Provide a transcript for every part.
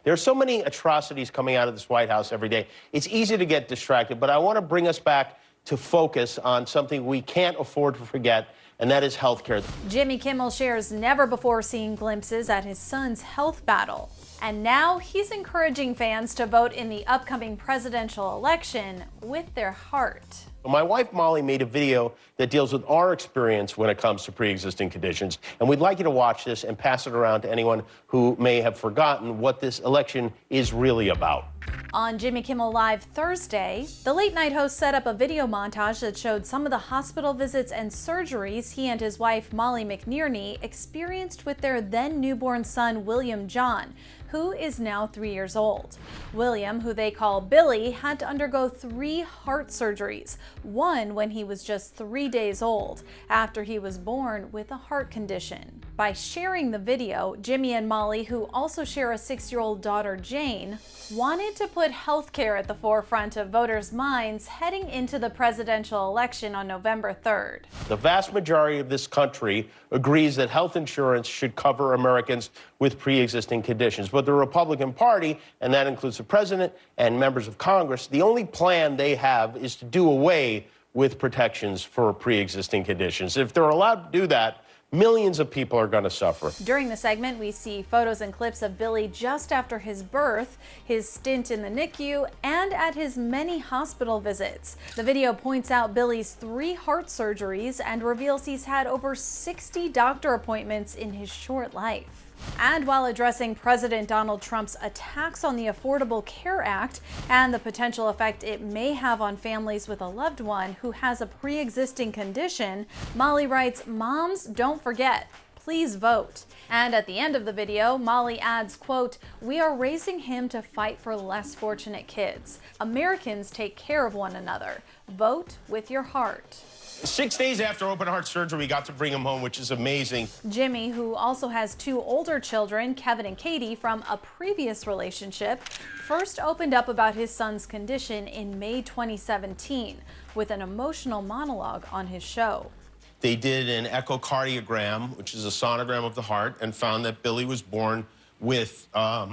There are so many atrocities coming out of this White House every day. It's easy to get distracted, but I want to bring us back to focus on something we can't afford to forget, and that is health care. Jimmy Kimmel shares never-before-seen glimpses at his son's health battle. And now he's encouraging fans to vote in the upcoming presidential election with their heart. My wife, Molly, made a video that deals with our experience when it comes to pre-existing conditions, and we'd like you to watch this and pass it around to anyone who may have forgotten what this election is really about. On Jimmy Kimmel Live Thursday, the late-night host set up a video montage that showed some of the hospital visits and surgeries he and his wife, Molly McNearney, experienced with their then-newborn son, William John, who is now 3 years old. William, who they call Billy, had to undergo 3 heart surgeries, one when he was just 3 days old, after he was born with a heart condition. By sharing the video, Jimmy and Molly, who also share a 6-year-old daughter, Jane, wanted to put healthcare at the forefront of voters' minds heading into the presidential election on November 3rd. The vast majority of this country agrees that health insurance should cover Americans with pre-existing conditions. But the Republican Party, and that includes the president and members of Congress, the only plan they have is to do away with protections for pre-existing conditions. If they're allowed to do that, millions of people are going to suffer. During the segment, we see photos and clips of Billy just after his birth, his stint in the NICU, and at his many hospital visits. The video points out Billy's 3 heart surgeries and reveals he's had over 60 doctor appointments in his short life. And while addressing President Donald Trump's attacks on the Affordable Care Act and the potential effect it may have on families with a loved one who has a pre-existing condition, Molly writes, "Moms, don't forget, please vote." And at the end of the video, Molly adds, quote, "We are raising him to fight for less fortunate kids. Americans take care of one another. Vote with your heart." 6 days after open heart surgery, we got to bring him home, which is amazing. Jimmy, who also has 2 older children, Kevin and Katie, from a previous relationship, first opened up about his son's condition in May 2017 with an emotional monologue on his show. They did an echocardiogram, which is a sonogram of the heart, and found that Billy was born with a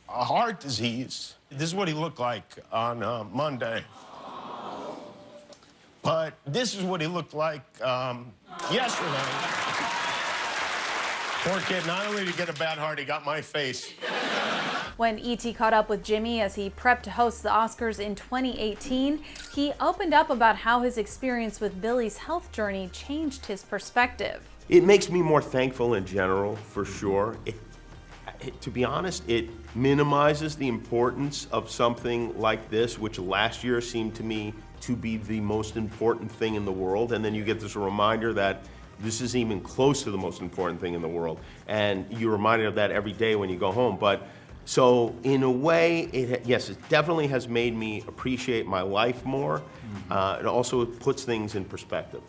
heart disease. This is what he looked like on Monday. But this is what he looked like yesterday. Poor kid, not only did he get a bad heart, he got my face. When E.T. caught up with Jimmy as he prepped to host the Oscars in 2018, he opened up about how his experience with Billy's health journey changed his perspective. It makes me more thankful in general, for sure. To be honest, it minimizes the importance of something like this, which last year seemed to me to be the most important thing in the world. And then you get this reminder that this isn't even close to the most important thing in the world. And you're reminded of that every day when you go home. But so in a way, yes, it definitely has made me appreciate my life more. It also puts things in perspective.